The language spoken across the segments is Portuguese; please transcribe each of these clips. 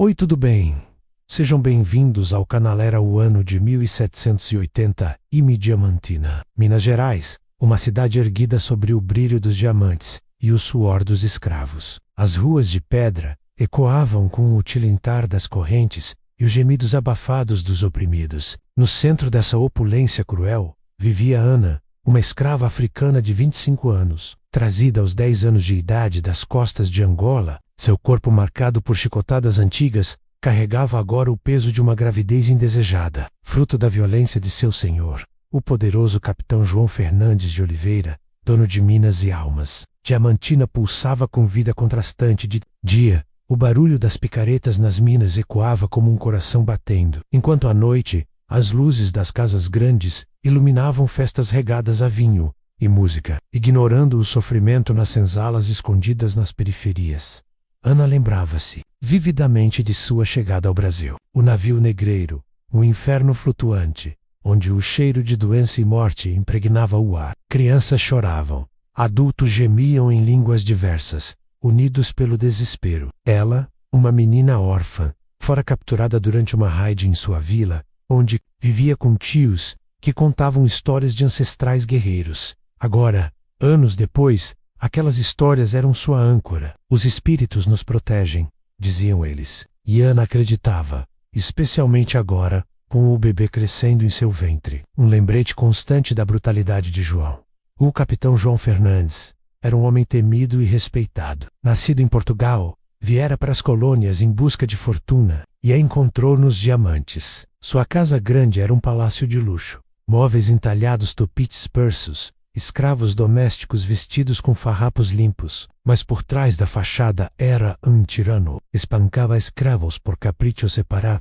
Oi, tudo bem? Sejam bem-vindos ao canal. Era o ano de 1780 e Diamantina, Minas Gerais, uma cidade erguida sobre o brilho dos diamantes e o suor dos escravos. As ruas de pedra ecoavam com o tilintar das correntes e os gemidos abafados dos oprimidos. No centro dessa opulência cruel, vivia Ana, uma escrava africana de 25 anos. Trazida aos 10 anos de idade das costas de Angola, seu corpo marcado por chicotadas antigas carregava agora o peso de uma gravidez indesejada, fruto da violência de seu senhor, o poderoso capitão João Fernandes de Oliveira, dono de minas e almas. Diamantina pulsava com vida contrastante de dia. O barulho das picaretas nas minas ecoava como um coração batendo, enquanto à noite as luzes das casas grandes iluminavam festas regadas a vinho e música, ignorando o sofrimento nas senzalas escondidas nas periferias. Ana lembrava-se vividamente de sua chegada ao Brasil. O navio negreiro, um inferno flutuante, onde o cheiro de doença e morte impregnava o ar. Crianças choravam, adultos gemiam em línguas diversas, unidos pelo desespero. Ela, uma menina órfã, fora capturada durante uma raid em sua vila, onde vivia com tios que contavam histórias de ancestrais guerreiros. Agora, anos depois, aquelas histórias eram sua âncora. Os espíritos nos protegem, diziam eles. E Ana acreditava, especialmente agora, com o bebê crescendo em seu ventre. Um lembrete constante da brutalidade de João. O capitão João Fernandes era um homem temido e respeitado. Nascido em Portugal, viera para as colônias em busca de fortuna e a encontrou nos diamantes. Sua casa grande era um palácio de luxo. Móveis entalhados topites persos, escravos domésticos vestidos com farrapos limpos, mas por trás da fachada era um tirano. Espancava escravos por capricho separar,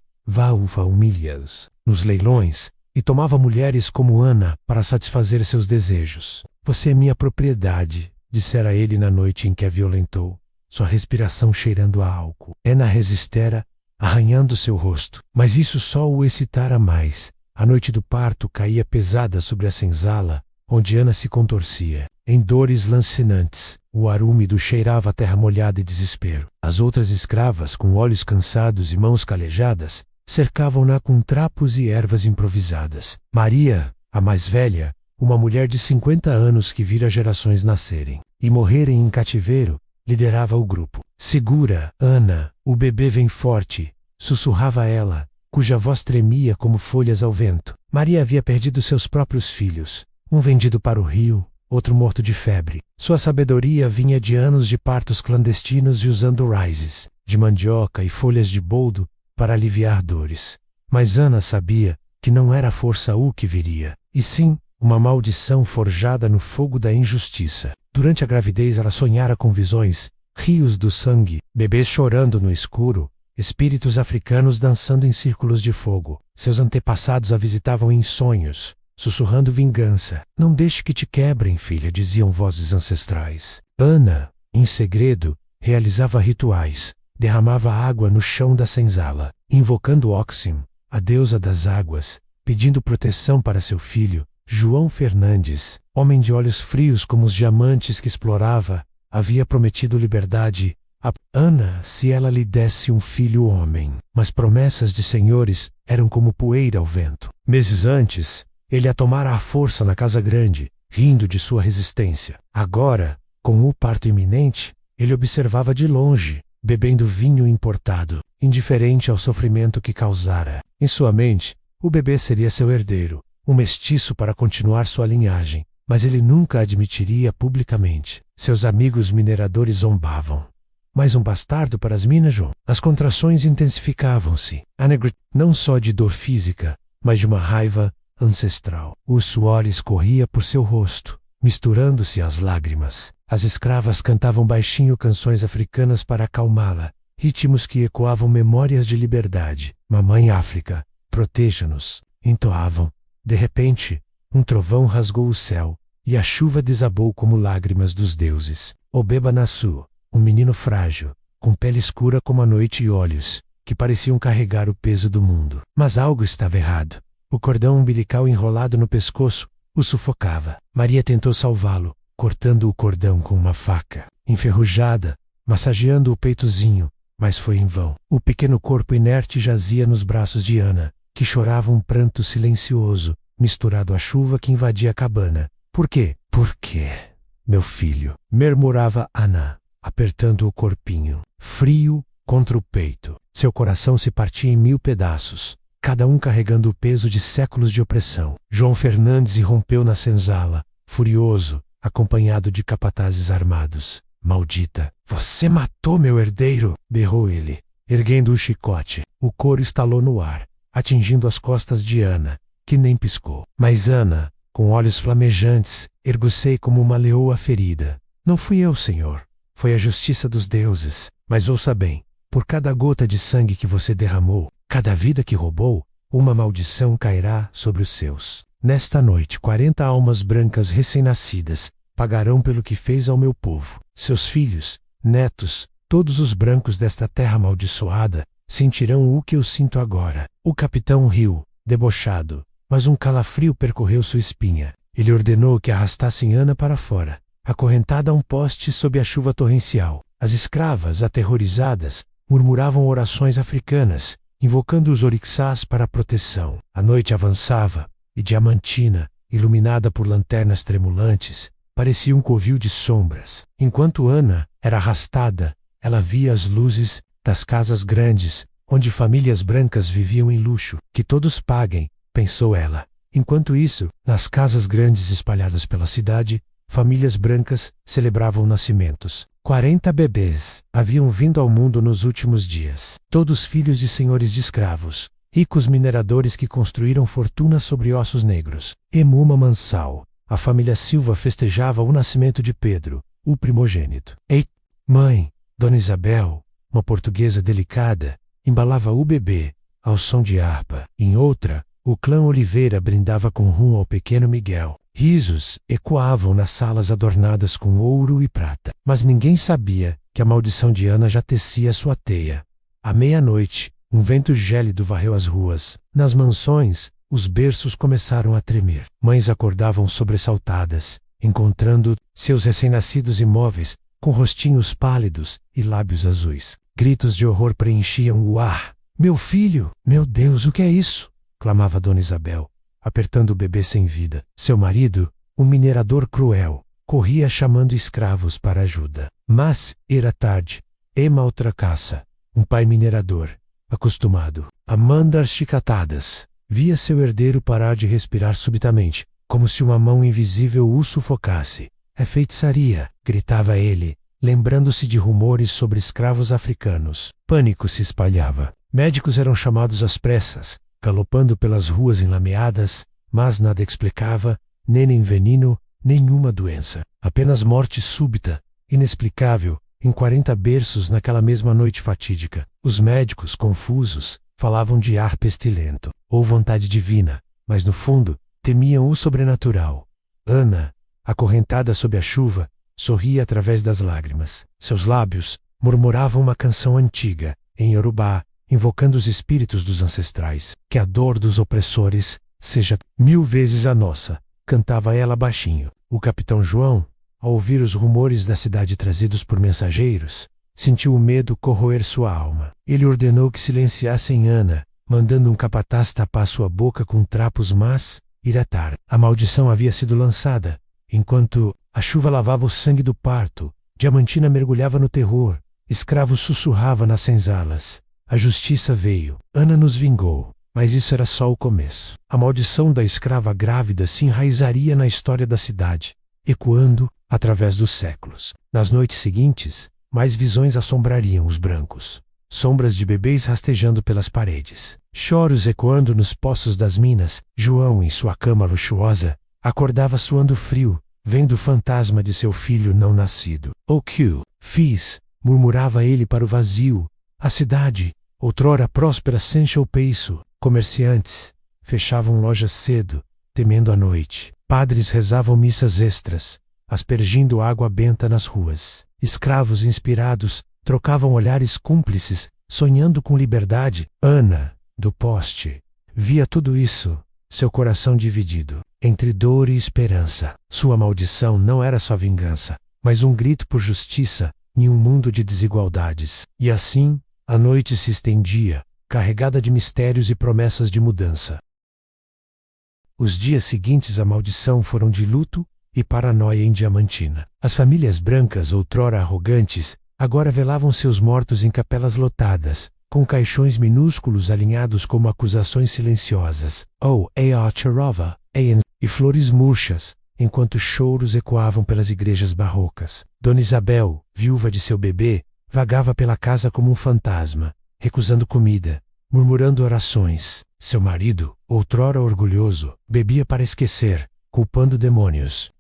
famílias, nos leilões, e tomava mulheres como Ana para satisfazer seus desejos. Você é minha propriedade, dissera ele na noite em que a violentou, sua respiração cheirando a álcool. Ana resistera, arranhando seu rosto, mas isso só o excitara mais. A noite do parto caía pesada sobre a senzala, onde Ana se contorcia, em dores lancinantes. O ar úmido cheirava a terra molhada e desespero. As outras escravas, com olhos cansados e mãos calejadas, cercavam-na com trapos e ervas improvisadas. Maria, a mais velha, uma mulher de 50 anos que vira gerações nascerem e morrerem em cativeiro, liderava o grupo. Segura, Ana, o bebê vem forte, sussurrava ela, cuja voz tremia como folhas ao vento. Maria havia perdido seus próprios filhos, um vendido para o rio, outro morto de febre. Sua sabedoria vinha de anos de partos clandestinos e usando raízes de mandioca e folhas de boldo para aliviar dores. Mas Ana sabia que não era a força o que viria, e sim uma maldição forjada no fogo da injustiça. Durante a gravidez ela sonhara com visões, rios do sangue, bebês chorando no escuro, espíritos africanos dançando em círculos de fogo. Seus antepassados a visitavam em sonhos, sussurrando vingança. Não deixe que te quebrem, filha, diziam vozes ancestrais. Ana, em segredo, realizava rituais, derramava água no chão da senzala, invocando Oxum, a deusa das águas, pedindo proteção para seu filho, João Fernandes, homem de olhos frios como os diamantes que explorava, havia prometido liberdade a Ana se ela lhe desse um filho homem. Mas promessas de senhores eram como poeira ao vento. Meses antes, ele a tomara à força na casa grande, rindo de sua resistência. Agora, com o parto iminente, ele observava de longe, bebendo vinho importado, indiferente ao sofrimento que causara. Em sua mente, o bebê seria seu herdeiro, um mestiço para continuar sua linhagem, mas ele nunca admitiria publicamente. Seus amigos mineradores zombavam. Mais um bastardo para as minas, João? As contrações intensificavam-se. A negritude não só de dor física, mas de uma raiva ancestral. O suor escorria por seu rosto, misturando-se às lágrimas. As escravas cantavam baixinho canções africanas para acalmá-la, ritmos que ecoavam memórias de liberdade. Mamãe África, proteja-nos, entoavam. De repente, um trovão rasgou o céu, e a chuva desabou como lágrimas dos deuses. Obeba Nassu, um menino frágil, com pele escura como a noite e olhos, que pareciam carregar o peso do mundo. Mas algo estava errado. O cordão umbilical enrolado no pescoço o sufocava. Maria tentou salvá-lo, cortando o cordão com uma faca. Enferrujada, massageando o peitozinho, mas foi em vão. O pequeno corpo inerte jazia nos braços de Ana, que chorava um pranto silencioso, misturado à chuva que invadia a cabana. Por quê? Por quê? Meu filho, murmurava Ana, apertando o corpinho, frio, contra o peito. Seu coração se partia em 1000 pedaços, cada um carregando o peso de séculos de opressão. João Fernandes irrompeu na senzala, furioso, acompanhado de capatazes armados. Maldita! Você matou meu herdeiro! Berrou ele, erguendo o chicote. O couro estalou no ar, atingindo as costas de Ana, que nem piscou. Mas Ana, com olhos flamejantes, ergueu-se como uma leoa ferida. Não fui eu, Senhor. Foi a justiça dos deuses. Mas ouça bem, por cada gota de sangue que você derramou, cada vida que roubou, uma maldição cairá sobre os seus. Nesta noite, 40 almas brancas recém-nascidas pagarão pelo que fez ao meu povo. Seus filhos, netos, todos os brancos desta terra amaldiçoada, sentirão o que eu sinto agora. O capitão riu, debochado, mas um calafrio percorreu sua espinha. Ele ordenou que arrastassem Ana para fora, acorrentada a um poste sob a chuva torrencial. As escravas, aterrorizadas, murmuravam orações africanas, invocando os orixás para a proteção. A noite avançava, e Diamantina, iluminada por lanternas tremulantes, parecia um covil de sombras. Enquanto Ana era arrastada, ela via as luzes das casas grandes, onde famílias brancas viviam em luxo. Que todos paguem, pensou ela. Enquanto isso, nas casas grandes espalhadas pela cidade, famílias brancas celebravam nascimentos. 40 bebês haviam vindo ao mundo nos últimos dias. Todos filhos de senhores de escravos, ricos mineradores que construíram fortunas sobre ossos negros. Emuma Mansal, a família Silva festejava o nascimento de Pedro, o primogênito. Ei, mãe, Dona Isabel, uma portuguesa delicada, embalava o bebê, ao som de harpa. Em outra, o clã Oliveira brindava com rum ao pequeno Miguel. Risos ecoavam nas salas adornadas com ouro e prata. Mas ninguém sabia que a maldição de Ana já tecia sua teia. À meia-noite, um vento gélido varreu as ruas. Nas mansões, os berços começaram a tremer. Mães acordavam sobressaltadas, encontrando seus recém-nascidos imóveis, com rostinhos pálidos e lábios azuis. Gritos de horror preenchiam o ar. Meu filho! Meu Deus, o que é isso? Clamava Dona Isabel, apertando o bebê sem vida. Seu marido, um minerador cruel, corria chamando escravos para ajuda. Mas era tarde. Emma Ultracaça, um pai minerador, acostumado a mandar chicatadas, via seu herdeiro parar de respirar subitamente, como se uma mão invisível o sufocasse. É feitiçaria, gritava ele, lembrando-se de rumores sobre escravos africanos. Pânico se espalhava. Médicos eram chamados às pressas, galopando pelas ruas enlameadas, mas nada explicava, nem veneno, nenhuma doença. Apenas morte súbita, inexplicável, em 40 berços naquela mesma noite fatídica. Os médicos, confusos, falavam de ar pestilento, ou vontade divina, mas no fundo, temiam o sobrenatural. Ana, acorrentada sob a chuva, sorria através das lágrimas. Seus lábios murmuravam uma canção antiga, em Yorubá, invocando os espíritos dos ancestrais. Que a dor dos opressores seja 1000 vezes a nossa, cantava ela baixinho. O capitão João, ao ouvir os rumores da cidade trazidos por mensageiros, sentiu o medo corroer sua alma. Ele ordenou que silenciassem Ana, mandando um capataz tapar sua boca com trapos, mas, iratar. A maldição havia sido lançada. Enquanto a chuva lavava o sangue do parto, Diamantina mergulhava no terror, escravo sussurrava nas senzalas. A justiça veio. Ana nos vingou. Mas isso era só o começo. A maldição da escrava grávida se enraizaria na história da cidade, ecoando através dos séculos. Nas noites seguintes, mais visões assombrariam os brancos. Sombras de bebês rastejando pelas paredes. Choros ecoando nos poços das minas. João, em sua cama luxuosa, acordava suando frio, vendo o fantasma de seu filho não nascido. O que fiz? Murmurava ele para o vazio. A cidade, outrora próspera, sem choupeiço. Comerciantes fechavam lojas cedo, temendo a noite. Padres rezavam missas extras, aspergindo água benta nas ruas. Escravos inspirados trocavam olhares cúmplices, sonhando com liberdade. Ana, do poste, via tudo isso, seu coração dividido entre dor e esperança. Sua maldição não era só vingança, mas um grito por justiça em um mundo de desigualdades. E assim, A noite se estendia, carregada de mistérios e promessas de mudança. Os dias seguintes à maldição foram de luto e paranoia em Diamantina. As famílias brancas, outrora arrogantes, agora velavam seus mortos em capelas lotadas, com caixões minúsculos alinhados como acusações silenciosas, Charova, e flores murchas, enquanto choros ecoavam pelas igrejas barrocas. Dona Isabel, viúva de seu bebê, vagava pela casa como um fantasma, recusando comida, murmurando orações. Seu marido, outrora orgulhoso, bebia para esquecer, culpando demônios.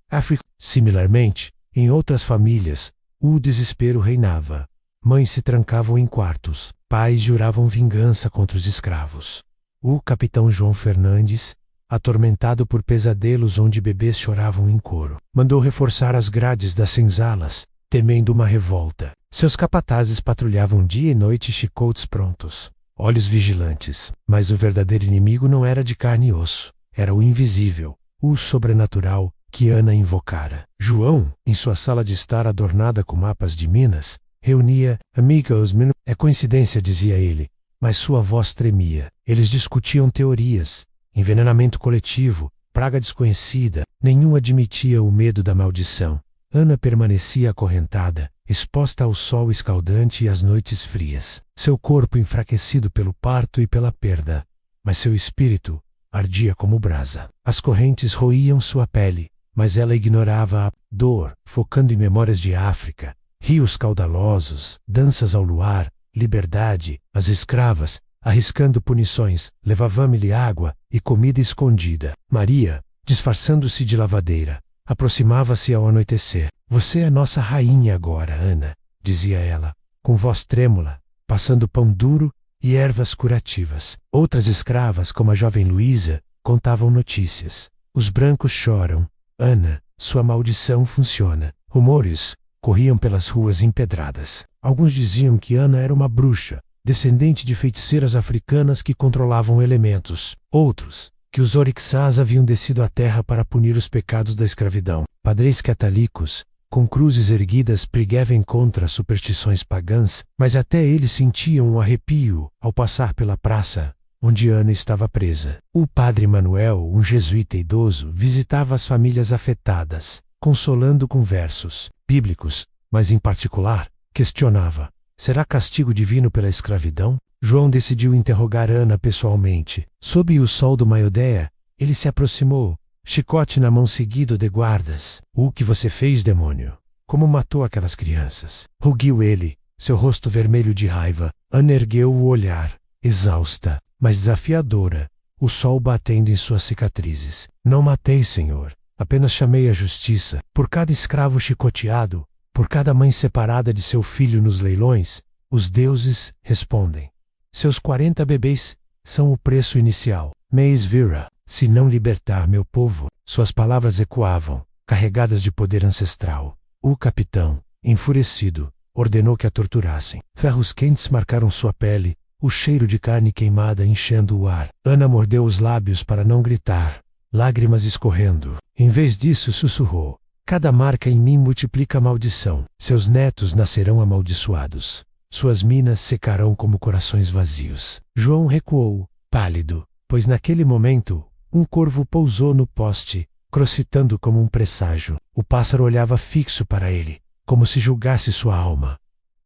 Similarmente, em outras famílias, o desespero reinava. Mães se trancavam em quartos, pais juravam vingança contra os escravos. O capitão João Fernandes, atormentado por pesadelos onde bebês choravam em coro, mandou reforçar as grades das senzalas, temendo uma revolta. Seus capatazes patrulhavam dia e noite, chicotes prontos, olhos vigilantes. Mas o verdadeiro inimigo não era de carne e osso, era o invisível, o sobrenatural que Ana invocara. João, em sua sala de estar adornada com mapas de Minas, reunia amigos. É coincidência, dizia ele, mas sua voz tremia. Eles discutiam teorias, envenenamento coletivo, praga desconhecida. Nenhum admitia o medo da maldição. Ana permanecia acorrentada, exposta ao sol escaldante e às noites frias. Seu corpo enfraquecido pelo parto e pela perda, mas seu espírito ardia como brasa. As correntes roíam sua pele, mas ela ignorava a dor, focando em memórias de África, rios caudalosos, danças ao luar, liberdade. As escravas, arriscando punições, levavam-lhe água e comida escondida. Maria, disfarçando-se de lavadeira, aproximava-se ao anoitecer. Você é nossa rainha agora, Ana, dizia ela, com voz trêmula, passando pão duro e ervas curativas. Outras escravas, como a jovem Luísa, contavam notícias. Os brancos choram. Ana, sua maldição funciona. Rumores corriam pelas ruas empedradas. Alguns diziam que Ana era uma bruxa, descendente de feiticeiras africanas que controlavam elementos. Outros, que os orixás haviam descido à terra para punir os pecados da escravidão. Padres católicos, com cruzes erguidas, pregavam contra as superstições pagãs, mas até eles sentiam um arrepio ao passar pela praça onde Ana estava presa. O padre Manuel, um jesuíta idoso, visitava as famílias afetadas, consolando com versos bíblicos, mas em particular, questionava: será castigo divino pela escravidão? João decidiu interrogar Ana pessoalmente. Sob o sol do Maiodéia, ele se aproximou, chicote na mão seguido de guardas. O que você fez, demônio? Como matou aquelas crianças? Rugiu ele, seu rosto vermelho de raiva. Ana ergueu o olhar, exausta, mas desafiadora, o sol batendo em suas cicatrizes. Não matei, senhor. Apenas chamei a justiça. Por cada escravo chicoteado, por cada mãe separada de seu filho nos leilões, os deuses respondem. Seus 40 bebês são o preço inicial. Meis vira, se não libertar meu povo. Suas palavras ecoavam, carregadas de poder ancestral. O capitão, enfurecido, ordenou que a torturassem. Ferros quentes marcaram sua pele, o cheiro de carne queimada enchendo o ar. Ana mordeu os lábios para não gritar, lágrimas escorrendo. Em vez disso, sussurrou: cada marca em mim multiplica a maldição. Seus netos nascerão amaldiçoados. Suas minas secarão como corações vazios. João recuou, pálido, pois naquele momento, um corvo pousou no poste, crocitando como um presságio. O pássaro olhava fixo para ele, como se julgasse sua alma.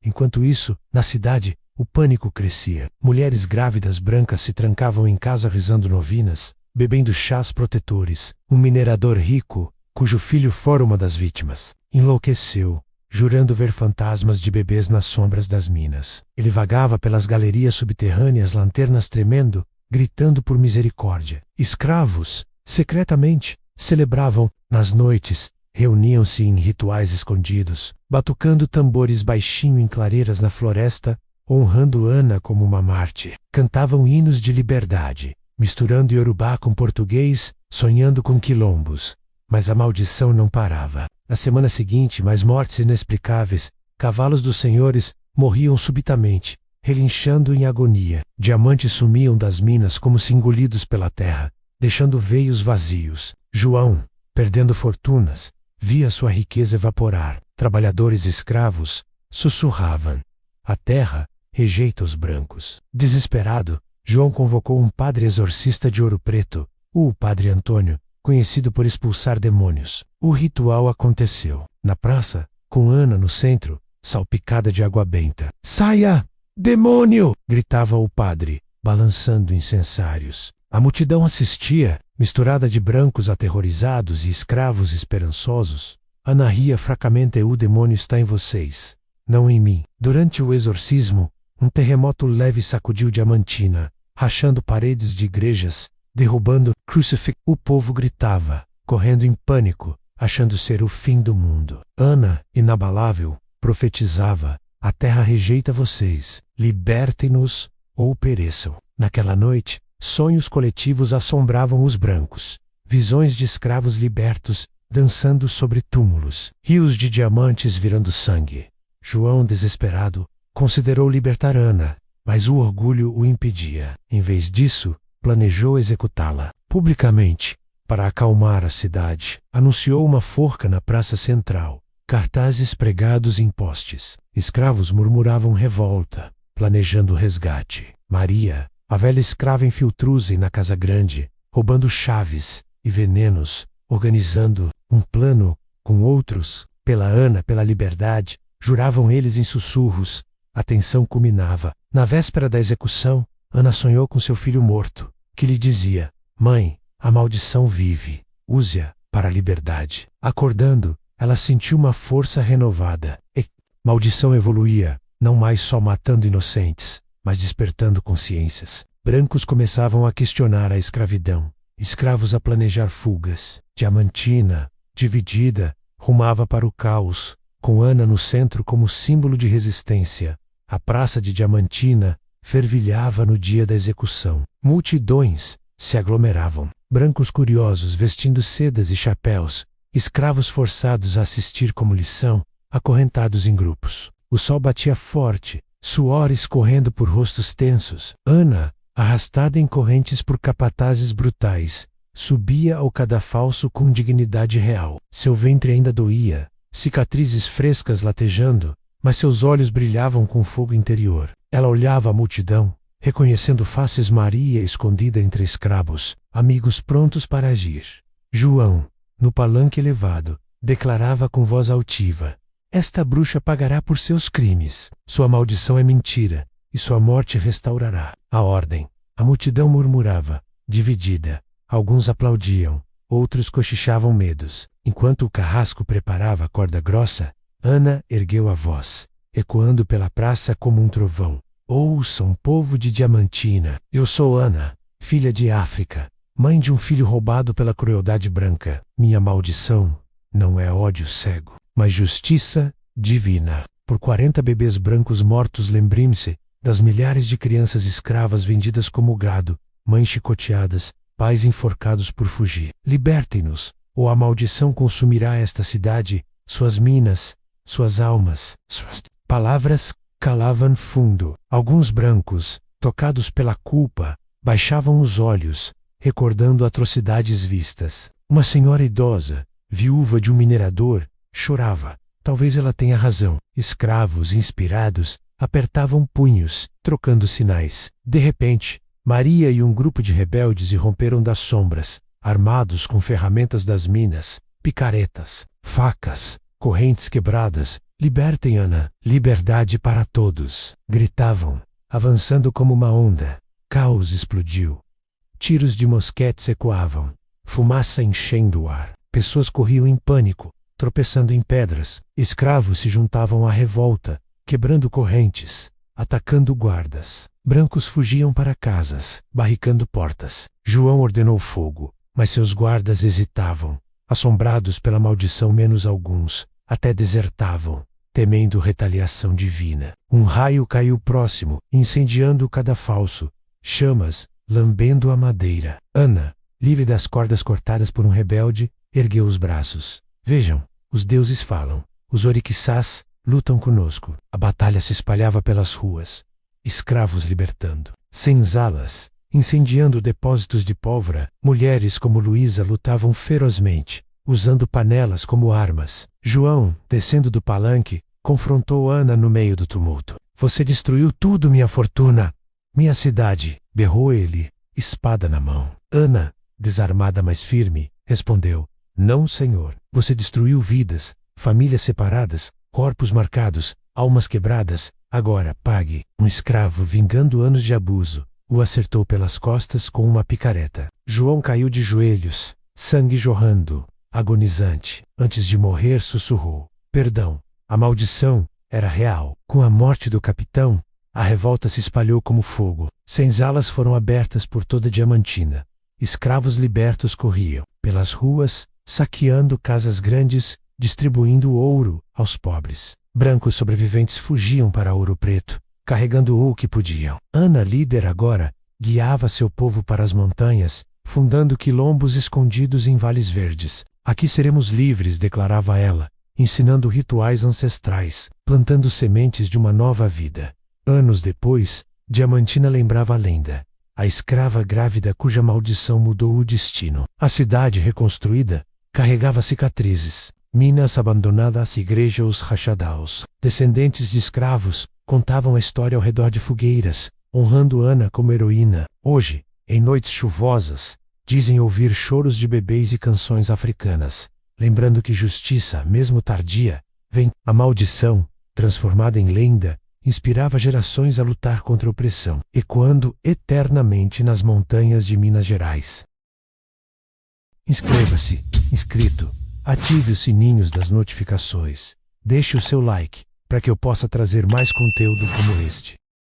Enquanto isso, na cidade, o pânico crescia. Mulheres grávidas brancas se trancavam em casa rezando novinas, bebendo chás protetores. Um minerador rico, cujo filho fora uma das vítimas, enlouqueceu, jurando ver fantasmas de bebês nas sombras das minas. Ele vagava pelas galerias subterrâneas, lanternas tremendo, gritando por misericórdia. Escravos, secretamente, celebravam, nas noites, reuniam-se em rituais escondidos, batucando tambores baixinho em clareiras na floresta, honrando Ana como uma mártir. Cantavam hinos de liberdade, misturando iorubá com português, sonhando com quilombos. Mas a maldição não parava. Na semana seguinte, mais mortes inexplicáveis. Cavalos dos senhores morriam subitamente, relinchando em agonia. Diamantes sumiam das minas como se engolidos pela terra, deixando veios vazios. João, perdendo fortunas, via sua riqueza evaporar. Trabalhadores escravos sussurravam: a terra rejeita os brancos. Desesperado, João convocou um padre exorcista de Ouro Preto, o Padre Antônio, conhecido por expulsar demônios. O ritual aconteceu na praça, com Ana no centro, salpicada de água benta. "Saia, demônio!" gritava o padre, balançando incensários. A multidão assistia, misturada de brancos aterrorizados e escravos esperançosos. Ana ria fracamente: "O demônio está em vocês, não em mim." Durante o exorcismo, um terremoto leve sacudiu Diamantina, rachando paredes de igrejas, derrubando crucifixos. O povo gritava, correndo em pânico, achando ser o fim do mundo. Ana, inabalável, profetizava: "A terra rejeita vocês, libertem-nos ou pereçam." Naquela noite, sonhos coletivos assombravam os brancos. Visões de escravos libertos, dançando sobre túmulos. Rios de diamantes virando sangue. João, desesperado, considerou libertar Ana, mas o orgulho o impedia. Em vez disso, planejou executá-la. Publicamente, para acalmar a cidade, anunciou uma forca na praça central. Cartazes pregados em postes. Escravos murmuravam revolta, planejando o resgate. Maria, a velha escrava, infiltrou-se na casa grande, roubando chaves e venenos, organizando um plano com outros. Pela Ana, pela liberdade, juravam eles em sussurros. A tensão culminava. Na véspera da execução, Ana sonhou com seu filho morto, que lhe dizia: "Mãe, a maldição vive, use-a para a liberdade." Acordando, ela sentiu uma força renovada. E maldição evoluía, não mais só matando inocentes, mas despertando consciências. Brancos começavam a questionar a escravidão, escravos a planejar fugas. Diamantina, dividida, rumava para o caos, com Ana no centro como símbolo de resistência. A praça de Diamantina fervilhava no dia da execução. Multidões se aglomeravam. Brancos curiosos vestindo sedas e chapéus, escravos forçados a assistir como lição, acorrentados em grupos. O sol batia forte, suor escorrendo por rostos tensos. Ana, arrastada em correntes por capatazes brutais, subia ao cadafalso com dignidade real. Seu ventre ainda doía, cicatrizes frescas latejando, mas seus olhos brilhavam com fogo interior. Ela olhava a multidão, reconhecendo faces. Maria escondida entre escravos, amigos prontos para agir. João, no palanque elevado, declarava com voz altiva: "Esta bruxa pagará por seus crimes. Sua maldição é mentira, e sua morte restaurará a ordem." A multidão murmurava, dividida. Alguns aplaudiam, outros cochichavam medos. Enquanto o carrasco preparava a corda grossa, Ana ergueu a voz, ecoando pela praça como um trovão: "Ouçam, povo de Diamantina. Eu sou Ana, filha de África, mãe de um filho roubado pela crueldade branca. Minha maldição não é ódio cego, mas justiça divina. Por 40 bebês brancos mortos, lembrem-se das milhares de crianças escravas vendidas como gado, mães chicoteadas, pais enforcados por fugir. Libertem-nos, ou a maldição consumirá esta cidade, suas minas, suas almas." Suas palavras calavam fundo. Alguns brancos, tocados pela culpa, baixavam os olhos, recordando atrocidades vistas. Uma senhora idosa, viúva de um minerador, chorava. Talvez ela tenha razão. Escravos, inspirados, apertavam punhos, trocando sinais. De repente, Maria e um grupo de rebeldes irromperam das sombras, armados com ferramentas das minas, picaretas, facas, correntes quebradas. "Libertem Ana, liberdade para todos!" gritavam, avançando como uma onda. Caos explodiu. Tiros de mosquetes ecoavam, fumaça enchendo o ar. Pessoas corriam em pânico, tropeçando em pedras. Escravos se juntavam à revolta, quebrando correntes, atacando guardas. Brancos fugiam para casas, barricando portas. João ordenou fogo, mas seus guardas hesitavam, assombrados pela maldição. Menos alguns até desertavam, temendo retaliação divina. Um raio caiu próximo, incendiando o cadafalso, chamas lambendo a madeira. Ana, livre das cordas cortadas por um rebelde, ergueu os braços. "Vejam, os deuses falam. Os orixás lutam conosco." A batalha se espalhava pelas ruas, escravos libertando. Senzalas, incendiando depósitos de pólvora. Mulheres como Luísa lutavam ferozmente, usando panelas como armas. João, descendo do palanque, confrontou Ana no meio do tumulto. Você destruiu tudo, minha fortuna. Minha cidade, berrou ele, espada na mão. Ana, desarmada mas firme, respondeu: Não, senhor. Você destruiu vidas, famílias separadas, corpos marcados, almas quebradas. Agora, pague. Um escravo, vingando anos de abuso, o acertou pelas costas com uma picareta. João caiu de joelhos, sangue jorrando, agonizante. Antes de morrer, sussurrou: Perdão. A maldição era real. Com a morte do capitão, a revolta se espalhou como fogo. Senzalas foram abertas por toda Diamantina. Escravos libertos corriam pelas ruas, saqueando casas grandes, distribuindo ouro aos pobres. Brancos sobreviventes fugiam para Ouro Preto, carregando o que podiam. Ana, líder agora, guiava seu povo para as montanhas, fundando quilombos escondidos em vales verdes. Aqui seremos livres, declarava ela, ensinando rituais ancestrais, plantando sementes de uma nova vida. Anos depois, Diamantina lembrava a lenda. A escrava grávida cuja maldição mudou o destino. A cidade reconstruída carregava cicatrizes. Minas abandonadas, igrejas rachadas. Descendentes de escravos contavam a história ao redor de fogueiras, honrando Ana como heroína. Hoje, em noites chuvosas, dizem ouvir choros de bebês e canções africanas, lembrando que justiça, mesmo tardia, vem. A maldição, transformada em lenda, inspirava gerações a lutar contra a opressão, ecoando eternamente nas montanhas de Minas Gerais. Inscreva-se, inscrito. Ative os sininhos das notificações. Deixe o seu like, para que eu possa trazer mais conteúdo como este.